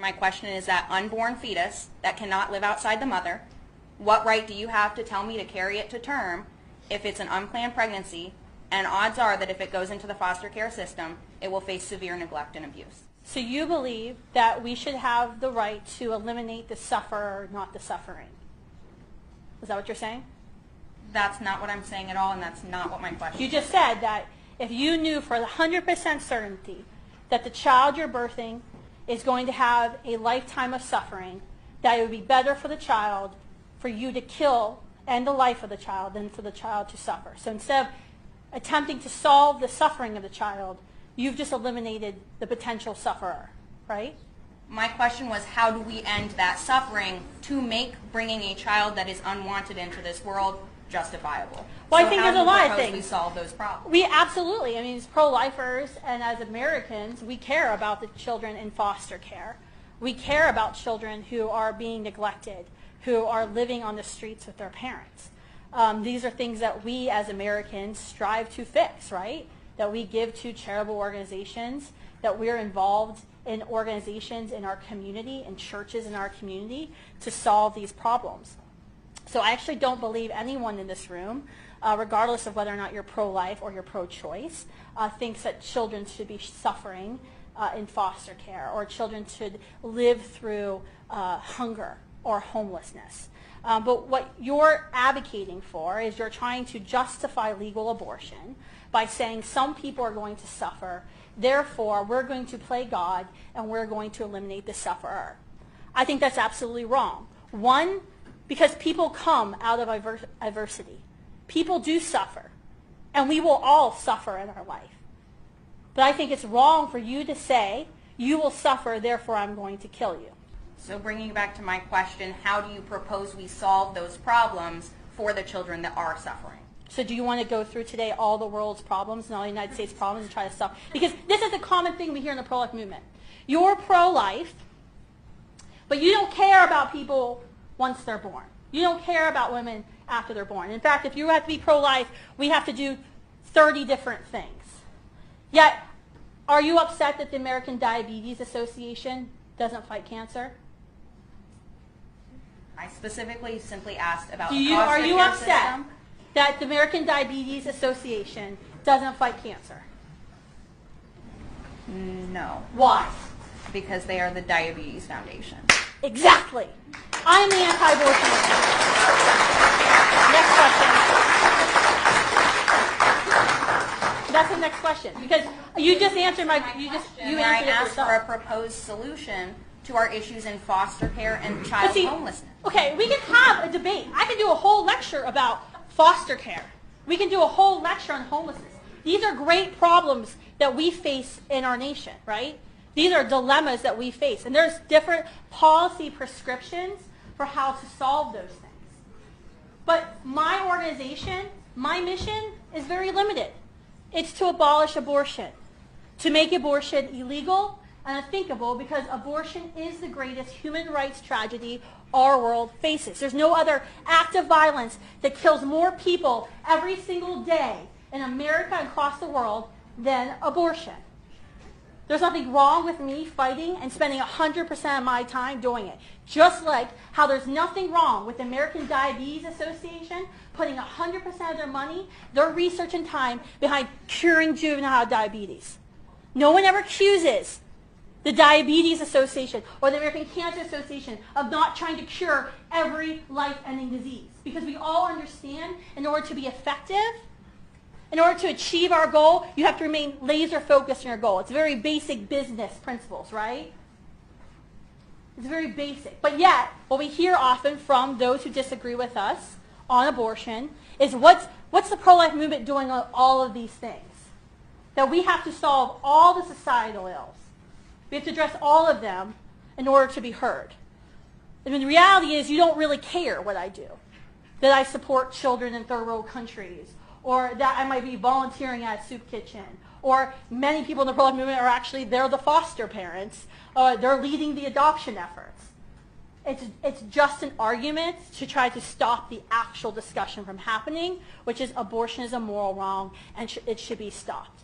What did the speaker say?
My question is that unborn fetus that cannot live outside the mother, what right do you have to tell me to carry it to term if it's an unplanned pregnancy, and odds are that if it goes into the foster care system, it will face severe neglect and abuse? So you believe that we should have the right to eliminate the sufferer, not the suffering. Is that what you're saying? That's not what I'm saying at all, and that's not what my question is. You just said that if you knew for 100% certainty that the child you're birthing is going to have a lifetime of suffering, that it would be better for the child for you to kill and the life of the child than for the child to suffer. So instead of attempting to solve the suffering of the child, you've just eliminated the potential sufferer, right? My question was, how do we end that suffering to make bringing a child that is unwanted into this world justifiable? Well, so I think how there's a lot of do we things. solve those problems? We absolutely, I mean, as pro-lifers and as Americans, we care about the children in foster care. We care about children who are being neglected, who are living on the streets with their parents. These are things that we as Americans strive to fix, right? That we give to charitable organizations, that we're involved in organizations in our community, in churches in our community, to solve these problems. So I actually don't believe anyone in this room, regardless of whether or not you're pro-life or you're pro-choice, thinks that children should be suffering in foster care, or children should live through hunger or homelessness. But what you're advocating for is you're trying to justify legal abortion by saying some people are going to suffer, therefore we're going to play God and we're going to eliminate the sufferer. I think that's absolutely wrong. One, because people come out of adversity. People do suffer, and we will all suffer in our life. But I think it's wrong for you to say, you will suffer, therefore I'm going to kill you. So bringing back to my question, how do you propose we solve those problems for the children that are suffering? So do you want to go through today all the world's problems and all the United States problems and try to solve? Because this is a common thing we hear in the pro-life movement. You're pro-life, but you don't care about people once they're born. You don't care about women after they're born. In fact, if you have to be pro-life, we have to do 30 different things. Yet, are you upset that the American Diabetes Association doesn't fight cancer? I specifically simply asked about Are you upset that the American Diabetes Association doesn't fight cancer? No. Why? Because they are the Diabetes Foundation. Exactly. I'm the anti-abortionist. Next question. That's the next question. Because you just answered my you answered I it asked yourself. for a proposed solution to our issues in foster care and child homelessness. Okay, we can have a debate. I can do a whole lecture about foster care. We can do a whole lecture on homelessness. These are great problems that we face in our nation, right? These are dilemmas that we face. And there's different policy prescriptions for how to solve those things. But my organization, my mission is very limited. It's to abolish abortion, to make abortion illegal and unthinkable, because abortion is the greatest human rights tragedy our world faces. There's no other act of violence that kills more people every single day in America and across the world than abortion. There's nothing wrong with me fighting and spending 100% of my time doing it. Just like how there's nothing wrong with the American Diabetes Association putting 100% of their money, their research and time behind curing juvenile diabetes. No one ever accuses the Diabetes Association or the American Cancer Association of not trying to cure every life-ending disease. Because we all understand, in order to be effective, in order to achieve our goal, you have to remain laser focused on your goal. It's very basic business principles, right? It's very basic. But yet, what we hear often from those who disagree with us on abortion is what's the pro-life movement doing on all of these things? That we have to solve all the societal ills. We have to address all of them in order to be heard. I mean, the reality is you don't really care what I do. That I support children in third world countries, or that I might be volunteering at a soup kitchen, or many people in the pro-life movement are actually, they're the foster parents, they're leading the adoption efforts. It's just an argument to try to stop the actual discussion from happening, which is abortion is a moral wrong and it should be stopped.